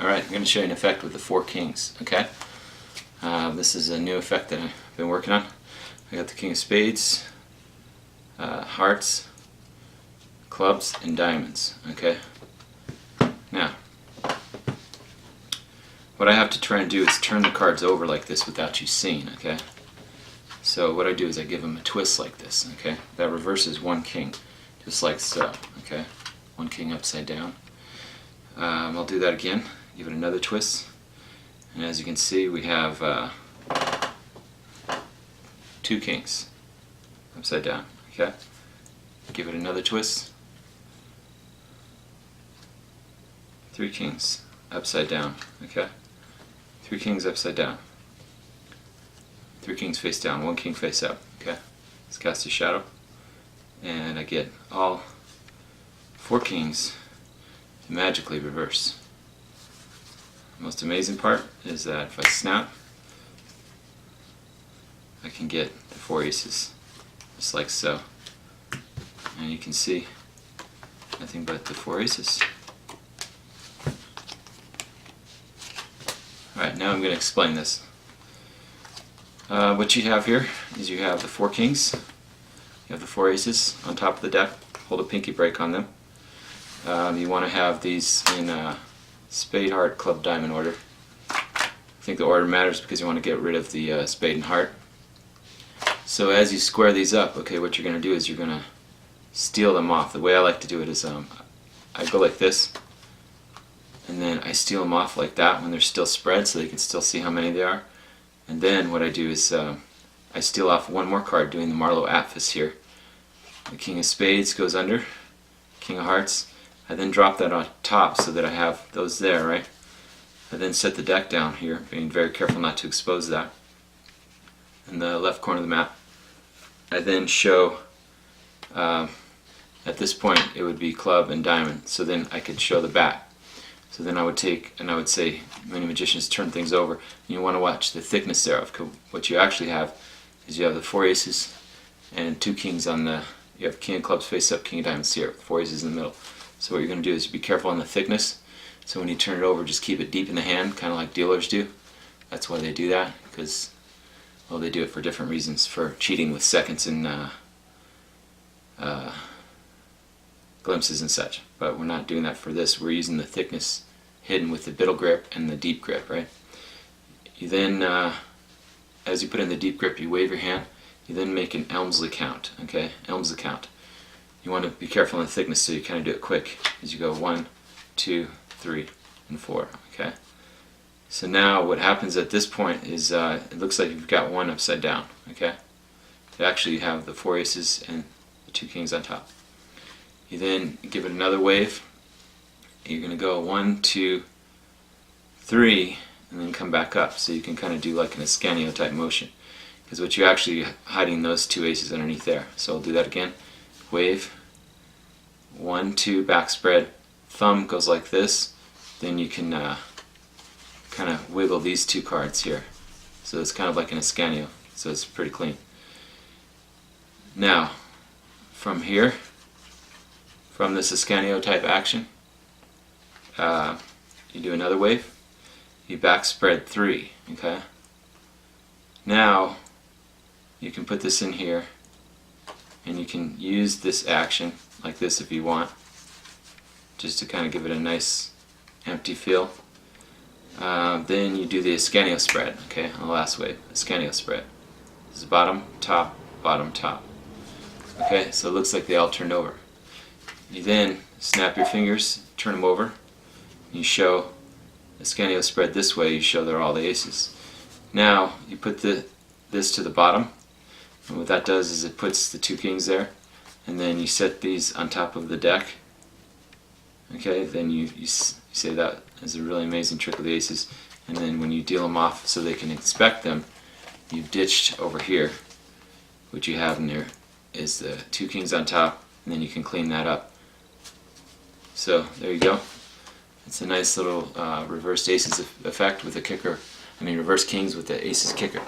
Alright, I'm going to show you an effect with the 4 kings, okay? This is a new effect that I've been working on. I got the king of spades, hearts, clubs, and diamonds, okay? Now, what I have to try and do is turn the cards over like this without you seeing, okay? So what I do is I give them a twist like this, okay? That reverses 1 king, just like so, okay? 1 king upside down. I'll do that again, give it another twist, and as you can see we have 2 kings upside down, okay? Give it another twist, 3 kings upside down, okay? 3 kings upside down, 3 kings face down, 1 king face up, okay? Let's cast a shadow, and I get all 4 kings to magically reverse. The most amazing part is that if I snap, I can get the 4 aces, just like so. And you can see nothing but the 4 aces. Alright, now I'm going to explain this. What you have here is you have the 4 kings, you have the 4 aces on top of the deck, hold a pinky break on them. You want to have these in spade, heart, club, diamond order. I think the order matters because you want to get rid of the spade and heart. So as you square these up, okay, what you're going to do is you're going to steal them off. The way I like to do it is I go like this, and then I steal them off like that when they're still spread so they can still see how many there are. And then what I do is I steal off 1 more card doing the Marlowe Atlas here. The king of spades goes under, king of hearts. I then drop that on top so that I have those there, right? I then set the deck down here, being very careful not to expose that. In the left corner of the map, I then show, at this point it would be club and diamond, so then I could show the back. So then I would take and I would say, many magicians turn things over, and you want to watch the thickness thereof. What you actually have is you have the 4 aces and 2 kings on the, you have king of clubs face up, king of diamonds here, 4 aces in the middle. So what you're going to do is be careful on the thickness, so when you turn it over just keep it deep in the hand, kind of like dealers do. That's why they do that, because, well, they do it for different reasons, for cheating with seconds and glimpses and such. But we're not doing that for this. We're using the thickness hidden with the biddle grip and the deep grip, right? You then, as you put in the deep grip, you wave your hand. You then make an Elmsley count, okay? Elmsley count. You want to be careful on the thickness, so you kind of do it quick as you go 1, 2, 3, and 4, okay? So now what happens at this point is it looks like you've got 1 upside down, okay? But actually you have the 4 aces and the 2 kings on top. You then give it another wave. You're going to go 1, 2, 3, and then come back up. So you can kind of do like an Ascanio type motion. Because what you're actually hiding those 2 aces underneath there. So I'll do that again. Wave, 1, 2, back spread. Thumb goes like this. Then you can kind of wiggle these 2 cards here. So it's kind of like an Ascanio. So it's pretty clean. Now, from here, from this Ascanio type action, you do another wave, you back spread 3, okay? Now you can put this in here and you can use this action like this if you want, just to kind of give it a nice empty feel. Then you do the Ascanio spread, okay, on the last wave, Ascanio spread. This is bottom, top, bottom, top. Okay, so it looks like they all turned over. You then snap your fingers, turn them over, you show Ascanio spread this way, you show they're all the aces. Now you put this to the bottom, and what that does is it puts the 2 kings there, and then you set these on top of the deck. Okay, then you say that is a really amazing trick of the aces, and then when you deal them off so they can inspect them, you've ditched over here. What you have in there is the 2 kings on top, and then you can clean that up. So there you go. It's a nice little reversed aces effect with a kicker. I mean reverse kings with the aces kicker.